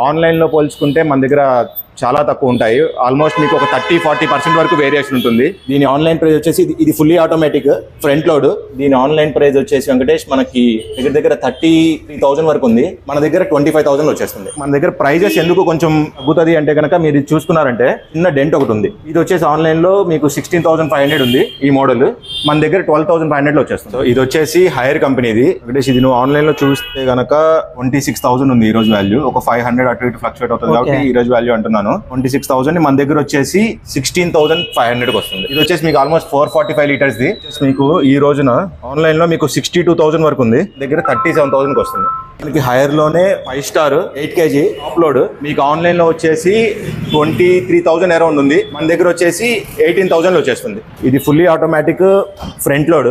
ఆన్లైన్లో పోల్చుకుంటే మన దగ్గర చాలా తక్కువ ఉంటాయి. ఆల్మోస్ట్ మీకు ఒక 30-40% వరకు వేరియేషన్ ఉంటుంది. దీని ఆన్లైన్ ప్రైస్ వచ్చేసి ఇది ఫుల్లీ ఆటోమేటిక్ ఫ్రంట్ లోడ్. దీని ఆన్లైన్ ప్రైస్ వచ్చేసి వెంకటేష్ మనకి దగ్గర 33,000 వరకు ఉంది. మన దగ్గర 25,000 వచ్చేస్తుంది. మన దగ్గర ప్రైజెస్ ఎందుకు కొంచెం తగ్గుతుంది అంటే కనుక మీరు చూసుకున్నారంటే చిన్న డెంట్ ఒకటి ఉంది. ఇది వచ్చేసి ఆన్లైన్ లో మీకు 16,500 ఉంది ఈ మోడల్. మన దగ్గర 12,500 వచ్చేస్తుంది. ఇది వచ్చేసి హైర్ కంపెనీది వెంకటేష్. ఇది నువ్వు ఆన్లైన్ లో చూస్తే కనుక 26,000 ఉంది ఈ రోజు వాల్యూ. ఒక 500 అటు ఇటు ఫ్లక్చువేట్ అవుతుంది కాబట్టి ఈ రోజు వాల్యూ అంటున్నాను. 26,000 మన దగ్గర వచ్చేసి 16,500 వస్తుంది. ఇది వచ్చేసి మీకు ఆల్మోస్ట్ 445 లీటర్స్ ది. మీకు ఈ రోజున ఆన్లైన్ లో మీకు 62,000 వరకు ఉంది. దగ్గర 37,000 వస్తుంది. మనకి హైర్ లోనే 5 స్టార్ 8 kg టాప్ లోడ్ మీకు ఆన్లైన్ లో వచ్చేసి 23,000 అరౌండ్ ఉంది. మన దగ్గర వచ్చేసి 18,000 వచ్చేస్తుంది. ఇది fully automatic front load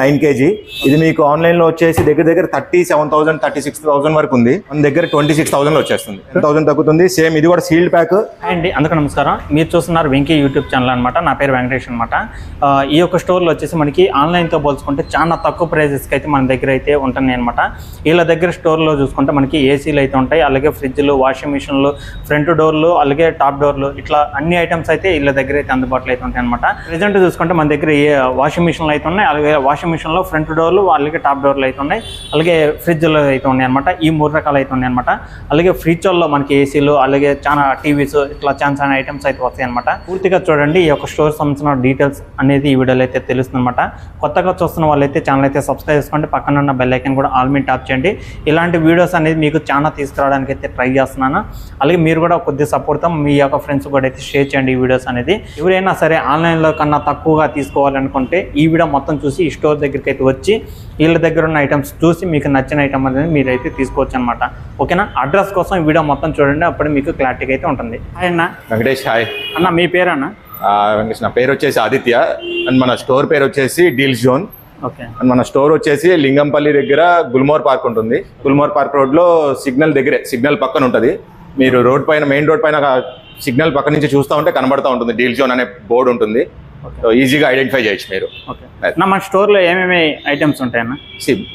9 kg. ఇది మీకు ఆన్లైన్ లో వచ్చేసి దగ్గర 37,000 36,000 వరకు ఉంది. మన దగ్గర 26,000 వచ్చేస్తుంది. 10,000 తగ్గుతుంది. సేమ్ ఇది కూడా సీల్డ్ ప్యాక్. అండి అందరికీ నమస్కారం. మీరు చూస్తున్నారు వెంకీ యూట్యూబ్ ఛానల్ అనమాట. నా పేరు వెంకటేష్ అనమాట. ఈ యొక్క స్టోర్లో వచ్చేసి మనకి ఆన్లైన్తో పోల్చుకుంటే చాలా తక్కువ ప్రైజెస్కి అయితే మన దగ్గర అయితే ఉంటున్నాయి అనమాట. వీళ్ళ దగ్గర స్టోర్లో చూసుకుంటే మనకి ఏసీలు అయితే ఉంటాయి, అలాగే ఫ్రిడ్జ్లు, వాషింగ్ మిషన్లు, ఫ్రంట్ డోర్లు, అలాగే టాప్ డోర్లు, ఇట్లా అన్ని ఐటమ్స్ అయితే వీళ్ళ దగ్గర అయితే అందుబాటులో అయితే ఉంటాయి అనమాట. ప్రెజెంట్ చూసుకుంటే మన దగ్గర వాషింగ్ మిషన్లు అయితే ఉన్నాయి, అలాగే వాషింగ్ మిషన్లో ఫ్రంట్ డోర్లు, అలాగే టాప్ డోర్లు అయితే ఉన్నాయి, అలాగే ఫ్రిడ్జ్లు అయితే ఉన్నాయి అనమాట. ఈ 3 రకాలు అయితే ఉన్నాయి అనమాట. అలాగే ఫ్రిడ్జ్ల్లో మనకి ఏసీలు, అలాగే చాలా టీవీస్, ఇట్లా చాలా ఐటమ్స్ అయితే వస్తాయి అనమాట. పూర్తిగా చూడండి. ఈ యొక్క స్టోర్ సంబంధించిన డీటెయిల్స్ అనేది ఈ వీడియోలో అయితే తెలుస్తుంది అనమాట. కొత్తగా చూస్తున్న వాళ్ళైతే ఛానల్ అయితే సబ్స్క్రైబ్ చేసుకోండి. పక్కన ఉన్న బెల్ ఐకాన్ కూడా ఆల్ మీద ట్యాప్ చేయండి. ఇలాంటి వీడియోస్ అనేది మీకు చాలా తీసుకురావడానికి అయితే ట్రై చేస్తున్నాను. అలాగే మీరు కూడా కొద్దిగా సపోర్ట్తో మీ యొక్క ఫ్రెండ్స్ కూడా అయితే షేర్ చేయండి ఈ వీడియోస్ అనేది. ఎవరైనా సరే ఆన్లైన్లో కన్నా తక్కువగా తీసుకోవాలనుకుంటే ఈ వీడియో మొత్తం చూసి ఈ స్టోర్ దగ్గరికి అయితే వచ్చి వీళ్ళ దగ్గర ఉన్న ఐటమ్స్ చూసి మీకు నచ్చిన ఐటమ్ అనేది మీరైతే తీసుకోవచ్చు అనమాట. ఓకేనా? అడ్రస్ కోసం ఈ వీడియో మొత్తం చూడండి, అప్పుడు మీకు క్లారిటీగా అయితే ఉంటుంది. హాయ్ అన్న. వెంకటేష్ హాయ్ అన్న. మీ పేరు అన్న? వెంకటేష్. నా పేరు వచ్చేసి ఆదిత్య అండ్ మన స్టోర్ పేరు వచ్చేసి డీల్స్ జోన్. ఓకే. అండ్ మన స్టోర్ వచ్చేసి లింగంపల్లి దగ్గర గుల్మోర్ పార్క్ ఉంటుంది. గుల్మోర్ పార్క్ రోడ్ లో సిగ్నల్ దగ్గరే, సిగ్నల్ పక్కన ఉంటుంది. మీరు రోడ్ పైన, మెయిన్ రోడ్ పైన సిగ్నల్ పక్క నుంచి చూస్తూ ఉంటే కనబడతా ఉంటుంది. డీల్ జోన్ అనే బోర్డు ఉంటుంది. ఈజీగా ఐడెంటిఫై చేయొచ్చు మీరు. మన స్టోర్లో ఏమేమి ఐటమ్స్ ఉంటాయన్న?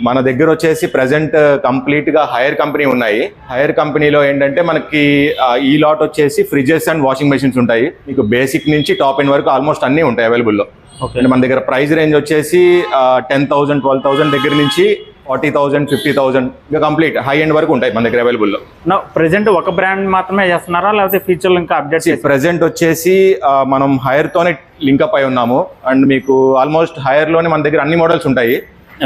మన దగ్గర వచ్చేసి ప్రెసెంట్ కంప్లీట్ గా హైర్ కంపెనీ ఉన్నాయి. హైర్ కంపెనీలో ఏంటంటే మనకి ఈ లాట్ వచ్చేసి ఫ్రిడ్జెస్ అండ్ వాషింగ్ మెషిన్స్ ఉంటాయి. మీకు బేసిక్ నుంచి టాప్ ఎండ్ వరకు ఆల్మోస్ట్ అన్ని ఉంటాయి అవైలబుల్ లో. మన దగ్గర ప్రైస్ రేంజ్ వచ్చేసి 10,000 12,000 దగ్గర నుంచి 40,000 50,000 ఇంకా కంప్లీట్ హై ఎండ్ వరకు ఉంటాయి మన దగ్గర అవైలబుల్ లో. ప్రెసెంట్ ఒక బ్రాండ్ మాత్రమే చేస్తున్నారా, లేకపోతే ఫ్యూచర్ ఇంకా అప్డేట్? ప్రెసెంట్ వచ్చేసి మనం హైర్ తోనే లింకప్ అయి ఉన్నాము. అండ్ మీకు ఆల్మోస్ట్ హైర్ లోనే మన దగ్గర అన్ని మోడల్స్ ఉంటాయి.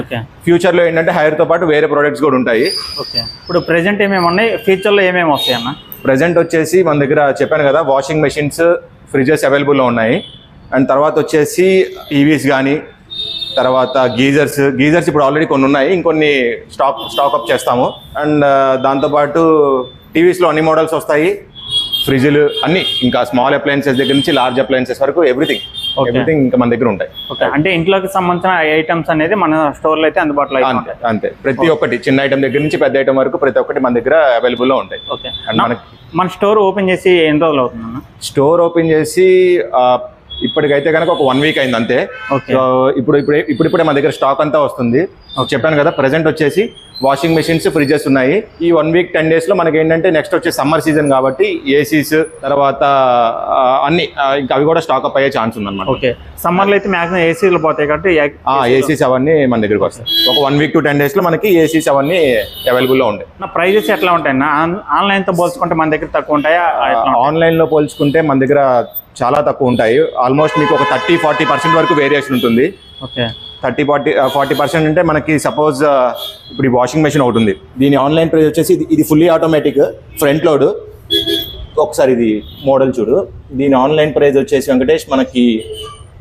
ఓకే. ఫ్యూచర్ లో ఏంటంటే హైర్ తో పాటు వేరే ప్రొడక్ట్స్ కూడా ఉంటాయి. ఓకే. ఇప్పుడు ప్రెసెంట్ ఏమేమి ఉన్నాయి, ఫ్యూచర్ లో ఏమేమి వస్తాయి అన్న? ప్రెసెంట్ వచ్చేసి మన దగ్గర చెప్పాను కదా, వాషింగ్ మెషిన్స్, ఫ్రిడ్జెస్ అవైలబుల్ లో ఉన్నాయి. అండ్ తర్వాత వచ్చేసి టీవీస్ కానీ, తర్వాత గీజర్స్ ఇప్పుడు ఆల్రెడీ కొన్ని ఉన్నాయి, ఇంకొన్ని స్టాక్ అప్ చేస్తాము. అండ్ దాంతోపాటు టీవీస్లో అన్ని మోడల్స్ వస్తాయి. ఫ్రిడ్జ్లు అన్ని, ఇంకా స్మాల్ అప్లయన్సెస్ దగ్గర నుంచి లార్జ్ అప్లయన్సెస్ వరకు ఎవ్రీథింగ్ ఇంకా మన దగ్గర ఉంటాయి. అంటే ఇంట్లోకి సంబంధించిన ఐటమ్స్ అనేది మన స్టోర్లో అయితే అందుబాటులో అంతే. ప్రతి ఒక్కటి చిన్న ఐటమ్ దగ్గర నుంచి పెద్ద ఐటమ్ వరకు ప్రతి ఒక్కటి మన దగ్గర అవైలబుల్ లో ఉంటాయి. మన స్టోర్ ఓపెన్ చేసి ఎన్ని రోజులు అవుతుంది? స్టోర్ ఓపెన్ చేసి ఇప్పటికైతే కనుక ఒక 1 వీక్ అయింది అంతే. సో ఇప్పుడిప్పుడే మన దగ్గర స్టాక్ అంతా వస్తుంది. చెప్పాను కదా, ప్రెసెంట్ వచ్చేసి వాషింగ్ మెషిన్స్, ఫ్రిడ్జెస్ ఉన్నాయి. ఈ 1 వీక్ 10 days లో మనకి ఏంటంటే నెక్స్ట్ వచ్చే సమ్మర్ సీజన్ కాబట్టి ఏసీస్, తర్వాత అన్ని ఇంకా అవి కూడా స్టాక్ అప్ అయ్యే ఛాన్స్ ఉందన్నమాట. ఓకే. సమ్మర్లో అయితే మ్యాక్సిమం ఏసీలు పోతాయి కాబట్టి ఏసీస్ అవన్నీ మన దగ్గరకు వస్తాయి. ఒక 1 వీక్ to 10 days లో మనకి ఏసీస్ అవన్నీ అవైలబుల్ లో ఉంటాయి. నా ప్రైజెస్ ఎట్లా ఉంటాయి? ఆన్లైన్ తో పోల్చుకుంటే మన దగ్గర తక్కువ ఉంటాయా? ఆన్లైన్ లో పోల్చుకుంటే మన దగ్గర చాలా తక్కువ ఉంటాయి. ఆల్మోస్ట్ మీకు ఒక 30-40% వరకు వేరియేషన్ ఉంటుంది. ఓకే. 30-40% అంటే మనకి సపోజ్ ఇప్పుడు ఈ వాషింగ్ మెషిన్ ఒకటి ఉంది. దీని ఆన్లైన్ ప్రైస్ వచ్చేసి ఇది ఫుల్లీ ఆటోమేటిక్ ఫ్రంట్ లోడ్. ఒకసారి ఇది మోడల్ చూడు. దీని ఆన్లైన్ ప్రైస్ వచ్చేసి వెంకటేష్ మనకి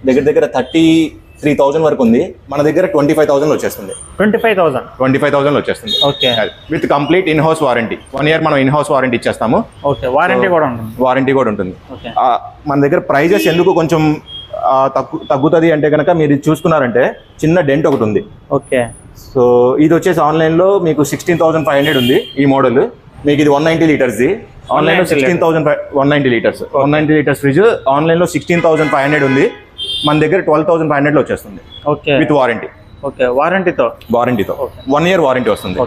దగ్గర 33,000 వరకు ఉంది. మన దగ్గర 25,000 వచ్చేస్తుంది. 25,000 వచ్చేస్తుంది. Okay. With complete in house warranty. 1 year మనం ఇన్ హౌస్ వారంటీ ఇచ్చేస్తాము. ఓకే. వారంటీ కూడా ఉంటుంది. మన దగ్గర ప్రైజెస్ ఎందుకు కొంచెం తగ్గుతుంది అంటే కనుక మీరు చూసుకున్నారంటే చిన్న డెంట్ ఒకటి ఉంది. ఓకే. సో ఇది వచ్చేసి ఆన్లైన్ లో మీకు 16,500 ఉంది ఈ మోడల్. మీకు ఇది 190 లీటర్స్. ఆన్లైన్ లో 190 లీటర్స్ ఫ్రిడ్జ్ ఆన్లైన్ లో 16,500 ఉంది. మన దగ్గర 12,500 వచ్చేస్తుంది. ఓకే. With warranty. ఓకే. వారంటీతో 1 year వారంటీ వస్తుంది.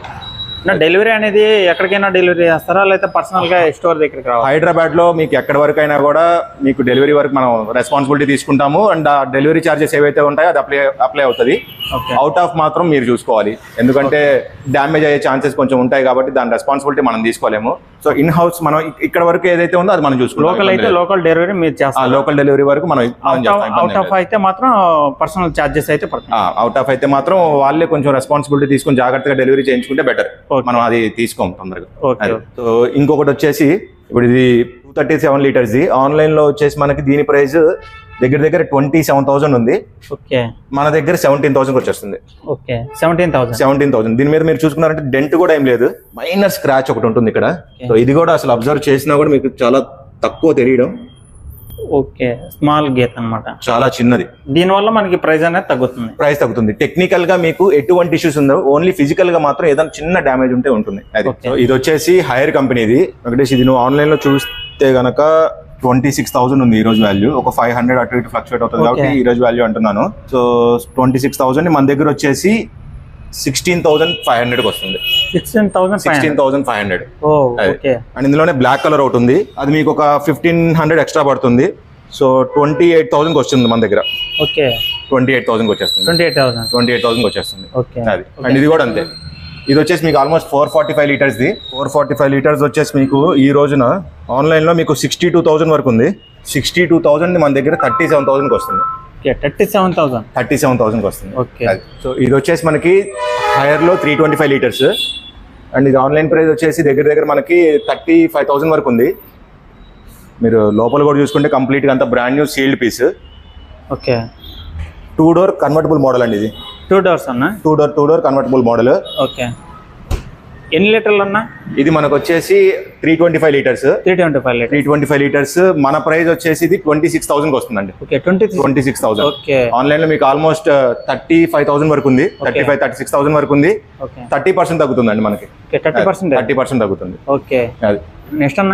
డెలివరీ అనేది ఎక్కడికైనా డెలివరీ చేస్తారా లేకపోతే పర్సనల్ గా స్టోర్ దగ్గరికి రావాలి? హైదరాబాద్ లో మీకు ఎక్కడి వరకు అయినా కూడా మీకు డెలివరీ వరకు మనం రెస్పాన్సిబిలిటీ తీసుకుంటాము. అండ్ ఆ డెలివరీ ఛార్జెస్ ఏవైతే ఉంటాయో అది అప్లై అవుతుంది. అవుట్ ఆఫ్ మాత్రం మీరు చూసుకోవాలి, ఎందుకంటే డ్యామేజ్ అయ్యే ఛాన్సెస్ కొంచెం ఉంటాయి కాబట్టి దాని రెస్పాన్సిబిలిటీ మనం తీసుకోలేము. సో ఇన్ హౌస్ మనం ఇక్కడ వరకు ఏదైతే ఉందో అది మనం చూసుకుంటాం. లోకల్ అయితే లోకల్ డెలివరీ మీరు చేస్తాం. లోకల్ డెలివరీ వరకు మనం అవుట్ ఆఫ్ అయితే మాత్రం పర్సనల్ ఛార్జెస్ అయితే పడుతుంది. అవుట్ ఆఫ్ అయితే మాత్రం వాళ్ళే కొంచెం రెస్పాన్సిబిలిటీ తీసుకుని జాగ్రత్తగా డెలివరీ చేయించుకుంటే బెటర్. మనం అది తీసుకోం తొందరగా. సో ఇంకొకటి వచ్చేసి ఇప్పుడు ఇది 237 లీటర్స్ ఆన్లైన్ లో వచ్చేసి మనకి దీని ప్రైస్ దగ్గర దగ్గర 27,000 ఉంది. ఓకే, మన దగ్గర 17,000 వచ్చేస్తుంది. ఓకే, 17,000. దీని మీద మీరు చూసుకున్నారంటే డెంట్ కూడా ఏం లేదు, మైనర్ స్క్రాచ్ ఒకటి ఉంటుంది ఇక్కడ. సో ఇది కూడా అసలు అబ్జర్వ్ చేసినా కూడా మీకు చాలా తక్కువ తెలియడం. ఓకే, స్మాల్ గీత అన్నమాట, చాలా చిన్నది. దీని వల్ల మనకి ప్రైస్ అనేది తగ్గుతుంది. టెక్నికల్ గా మీకు ఎటువంటి ఇష్యూస్ ఉండవు, ఓన్లీ ఫిజికల్ గా మాత్రం ఏదైనా చిన్న డ్యామేజ్ ఉంటే ఉంటుంది. సో ఇది వచ్చేసి హైర్ కంపెనీది వెంకటేష్. ఇది నువ్వు ఆన్లైన్ లో చూస్తే గనక 26,000 ఉంది ఈ రోజు వాల్యూ. ఒక 500 అటు ఇటు ఫ్లక్చువేట్ అవుతుంది కాబట్టి ఈ రోజు వాల్యూ అంటున్నాను. సో 26,000 మన దగ్గర వచ్చేసి 16,500 వస్తుంది. 16,500. అండ్ ఇందులోనే బ్లాక్ కలర్ ఒకటి ఉంది, అది మీకు ఒక 1,500 ఎక్స్ట్రా పడుతుంది. సో 28,000 వస్తుంది మన దగ్గర. ఓకే, 28,000 వచ్చేస్తుంది. 28,000 వచ్చేస్తుంది. అది అండ్ ఇది కూడా అంతే. ఇది వచ్చేసి మీకు ఆల్మోస్ట్ 445 లీటర్స్ ది. 445 లీటర్స్ వచ్చేసి మీకు ఈ రోజున ఆన్లైన్ లో మీకు 62,000 వరకు ఉంది. 62,000 మన దగ్గర 37,000 వస్తుంది. 37,000 వస్తుంది. సో ఇది వచ్చేసి మనకి హైర్ లో 325 లీటర్స్ అండ్ ఇది ఆన్లైన్ ప్రైస్ వచ్చేసి దగ్గర దగ్గర మనకి 35,000 వరకు ఉంది. మీరు లోపల కూడా చూసుకుంటే కంప్లీట్ గా అంతా brand new sealed piece. Okay, 2 door convertible model అండి ఇది. 2 డోర్స్ అన్న? 2 డోర్ కన్వర్టబుల్ మోడల్. ఓకే, ఎన్ని లీటర్లు అన్న? ఇది మనకు వచ్చేసి 325 లీటర్స్. 325 లీటర్స్ మన ప్రైస్ వచ్చేసి ఇది 26,000 వస్తుందండి. 26,000. ఓకే, ఆన్లైన్ లో మీకు ఆల్మోస్ట్ 35,000 వరకు ఉంది. 36,000 వరకు ఉంది. 30% తగ్గుతుందండి మనకి. 30% తగ్గుతుంది. ఓకే, అది నెక్స్ట్ అన్న.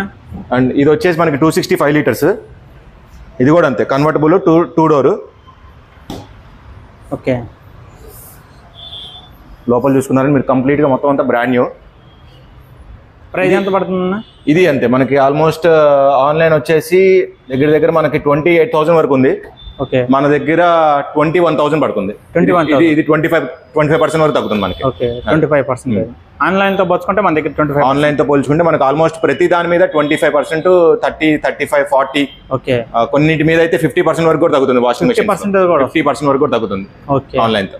అండ్ ఇది వచ్చేసి మనకి 265 లీటర్స్. ఇది కూడా అంతే, కన్వర్టబుల్ 2 డోర్. ఓకే, లోపల చూసుకున్నారని మీరు కంప్లీట్ గా మొత్తం అంతా బ్రాండ్ న్యూ. ప్రైస్ ఎంత పడుతుందన్న? ఇది అంతే, మనకి ఆల్మోస్ట్ ఆన్లైన్ వచ్చేసి దగ్గర దగ్గర మనకి 28,000 వరకు ఉంది. ఓకే, మన దగ్గర 21,000 పడుతుంది. ఇది 25% వరకు తగ్గుతుంది మనకి. ఓకే, 25%. ఆన్లైన్ తో పోల్చుకుంటే మన దగ్గర 25. ఆన్లైన్ తో పోల్చుకుంటే మనకి ఆల్మోస్ట్ ప్రతి దాని మీద 25%, 30, 35, 40. ఓకే, కొన్నింటి మీద అయితే 50% వరకు కూడా తగ్గుతుంది. వాషింగ్ మెషిన్ 50% వరకు కూడా తగ్గుతుంది ఆన్లైన్ తో.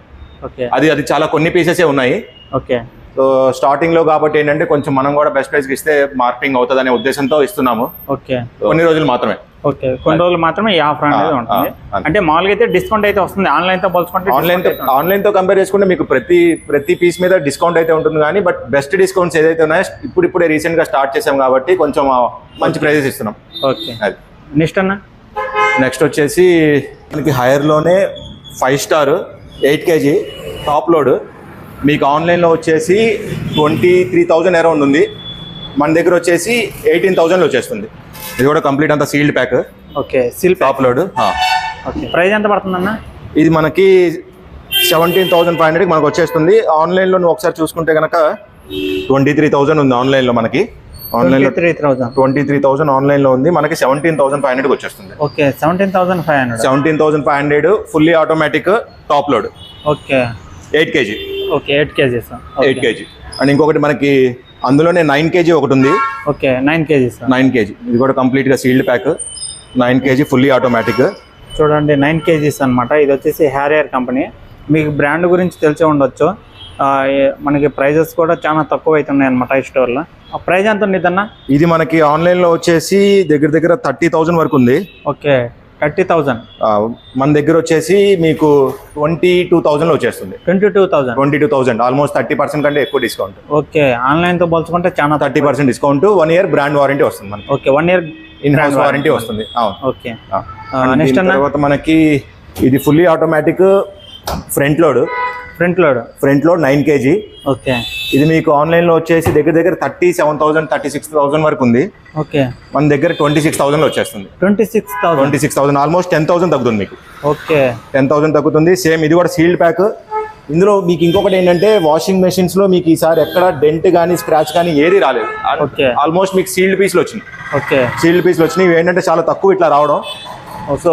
అది చాలా కొన్ని పీసెస్ ఉన్నాయి. ఓకే, సో స్టార్టింగ్ లో కాబట్టి ఏంటంటే కొంచెం మనం కూడా బెస్ట్ ప్రైస్ ఇస్తే మార్కెటింగ్ అవుతుంది అనే ఉద్దేశంతో ఇస్తున్నాము. ఓకే, కొన్ని రోజులు మాత్రమే. ఓకే, కొన్ని రోజులు మాత్రమే ఈ ఆఫర్ అనేది ఉంటుంది. అంటే మామూలుగా అయితే డిస్కౌంట్ అయితే వస్తుంది. ఆన్లైన్ తో పోల్చుకుంటే ఆన్లైన్ తో కంపేర్ చేసుకుంటే మీకు ప్రతి పీస్ మీద డిస్కౌంట్ అయితే ఉంటుంది కానీ బట్ బెస్ట్ డిస్కౌంట్స్ ఏదైతే ఉన్నాయో ఇప్పుడే రీసెంట్ గా స్టార్ట్ చేసాం కాబట్టి కొంచెం మంచి ప్రైజెస్ ఇస్తున్నాం. ఓకే, నెక్స్ట్ అన్న. నెక్స్ట్ వచ్చేసి మనకి హైర్ లోనే 5 స్టార్ 8 kg టాప్ లోడ్ మీకు ఆన్లైన్ లో వచ్చేసి 23,000 అరౌండ్ ఉంది. మన దగ్గర వచ్చేసి 18,000 వచ్చేస్తుంది. ఇది కూడా కంప్లీట్ అంతా sealed pack. Okay, seal top load. Okay, price ఎంత పడుతుందన్న? ఇది మనకి 17,500 మనకు వచ్చేస్తుంది. ఆన్లైన్ లో నువ్వు ఒకసారి చూసుకుంటే కనుక 23,000 ఉంది ఆన్లైన్ లో. మనకి ఆన్లైన్ లో 23,000 ఆన్లైన్ లో ఉంది. మనకి 17,500 వచ్చేస్తుంది. Okay, 17,500 fully automatic top load. Okay, 8 kg. Okay, 8 kg. And ఇంకొకటి మనకి అందులోనే 9 kg ఒకటి ఉంది. Okay, 9 kg. ఇది కూడా కంప్లీట్ గా sealed pack. 9 kg fully automatic. చూడండి, 9 kg అన్నమాట. ఇది వచ్చేసి హ్యారియర్ కంపెనీ. మీకు బ్రాండ్ గురించి తెలిసే ఉండొచ్చు. మనకి ప్రైజెస్ కూడా చాలా తక్కువ అవుతున్నాయి అనమాట ఈ స్టోర్లో. ఆ ప్రైస్ ఎంత ఉంది అన్న? ఇది మనకి ఆన్లైన్ లో వచ్చేసి దగ్గర దగ్గర 30,000 వరకు ఉంది. ఓకే, 30,000. మన దగ్గర వచ్చేసి మీకు 22,000 లో వచ్చేస్తుంది. 22,000 ఆల్మోస్ట్ 30% కంటే ఎక్కువ డిస్కౌంట్. ఓకే, ఆన్లైన్ తో పోల్చుకుంటే చాలా 30% డిస్కౌంట్. 1 year బ్రాండ్ వారంటీ వస్తుంది మనకి. Okay, 1 year in house warranty వస్తుంది. ఓకే, నెక్స్ట్ తర్వాత మనకి ఇది fully automatic front load 9 kg. Okay, ఇది మీకు ఆన్లైన్ లో వచ్చేసి దగ్గర దగ్గర 37,000 36,000 వరకు ఉంది. ఓకే, మన దగ్గర 26,000 లో వచ్చేస్తుంది. 26,000 ఆల్మోస్ట్ 10,000 తగ్గుతుంది మీకు. ఓకే, 10,000 తగ్గుతుంది. సేమ్ ఇది కూడా సీల్డ్ ప్యాక్. ఇందులో మీకు ఇంకొకటి ఏంటంటే వాషింగ్ మెషిన్స్ లో మీకు ఈసారి ఎక్కడ డెంట్ కానీ స్క్రాచ్ కానీ ఏది రాలేదు. ఓకే. ఆల్మోస్ట్ మీకు సీల్డ్ పీస్లు వచ్చినాయి. ఓకే. సీల్డ్ పీస్లు వచ్చినాయి. ఇవి ఏంటంటే చాలా తక్కువ ఇట్లా రావడం. సో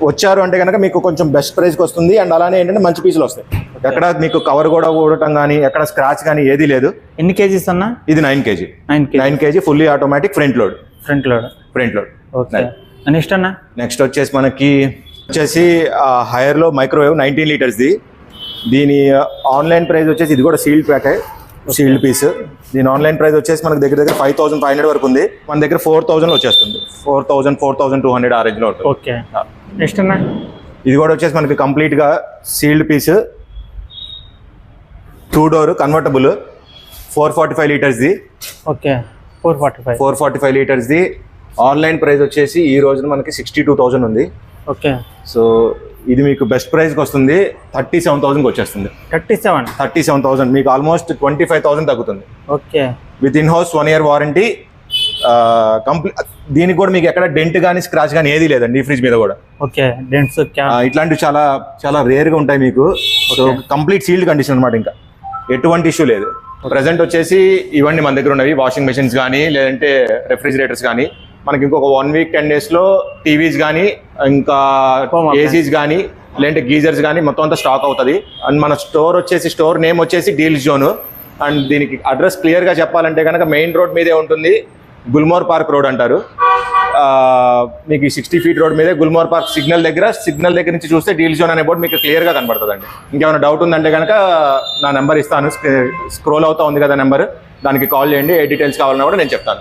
వచ్చారు అంటే కనుక మీకు కొంచెం బెస్ట్ ప్రైస్కి వస్తుంది. అండ్ అలానే ఏంటంటే మంచి పీసులు వస్తాయి. ఎక్కడ మీకు కవర్ కూడా ఊడటం కానీ ఎక్కడ స్క్రాచ్ కానీ ఏది లేదు. ఎన్ని కేజీస్ అన్న? ఇది 9 kg. 9 kg fully automatic front load. Front load. Okay. Next అన్న? నెక్స్ట్ వచ్చేసి మనకి హైయర్ లో మైక్రోవేవ్ 19 లీటర్స్ది. దీని ఆన్లైన్ ప్రైస్ వచ్చేసి ఇది కూడా సీల్డ్ ప్యాక్, సీల్డ్ పీస్. దీని ఆన్లైన్ ప్రైస్ వచ్చేసి మనకి దగ్గర 5500 వరకు ఉంది. మన దగ్గర 4000 వచ్చేస్తుంది. 4000 4200 ఆ రేంజ్ లో ఉంటుంది. ఓకే. నెక్స్ట్ అన్న? ఇది కూడా వచ్చేసి మనకి కంప్లీట్ గా సీల్డ్ పీస్, 2 డోర్ కన్వర్టబుల్, 445 లీటర్స్ది. ఓకే. 445 లీటర్స్ది. ఆన్లైన్ ప్రైస్ వచ్చేసి ఈ రోజున మనకి 62,000 ఉంది. ఓకే. సో ఇది మీకు బెస్ట్ ప్రైస్కి వస్తుంది. 37,000కి వచ్చేస్తుంది. 37,000 మీకు ఆల్మోస్ట్ 25,000 తగ్గుతుంది. Okay. With in house 1 year warranty. దీనికి కూడా మీకు ఎక్కడ డెంట్ కానీ స్క్రాచ్ కానీ ఏది లేదండి ఈ ఫ్రిడ్జ్ మీద కూడా. ఓకే. డెంట్స్ ఇట్లాంటివి చాలా చాలా రేర్గా ఉంటాయి మీకు. సో కంప్లీట్ సీల్డ్ కండిషన్ అనమాట, ఇంకా ఎటువంటి ఇష్యూ లేదు. ప్రెసెంట్ వచ్చేసి ఇవన్నీ మన దగ్గర ఉన్నవి వాషింగ్ మెషిన్స్ కానీ లేదంటే రెఫ్రిజిరేటర్స్ కానీ. మనకి ఇంకొక 1 week 10 days లో టీవీస్ కానీ ఇంకా ఏసీస్ కానీ లేదంటే గీజర్స్ కానీ మొత్తం అంతా స్టాక్ అవుతుంది. అండ్ మన స్టోర్ నేమ్ వచ్చేసి డీల్స్ జోన్. అండ్ దీనికి అడ్రస్ క్లియర్గా చెప్పాలంటే కనుక మెయిన్ రోడ్ మీదే ఉంటుంది. గుల్మోర్ పార్క్ రోడ్ అంటారు. మీకు 60 feet రోడ్ మీదే గుల్మోర్ పార్క్ సిగ్నల్ దగ్గర నుంచి చూస్తే డీల్ జోన్ అనే బోర్డు మీకు క్లియర్గా కనబడుతుందండి. ఇంకేమైనా డౌట్ ఉందంటే కనుక నా నెంబర్ ఇస్తాను, స్క్రోల్ అవుతా ఉంది కదా నెంబర్, దానికి కాల్ చేయండి. ఏ డీటెయిల్స్ కావాలన్నా కూడా నేను చెప్తాను.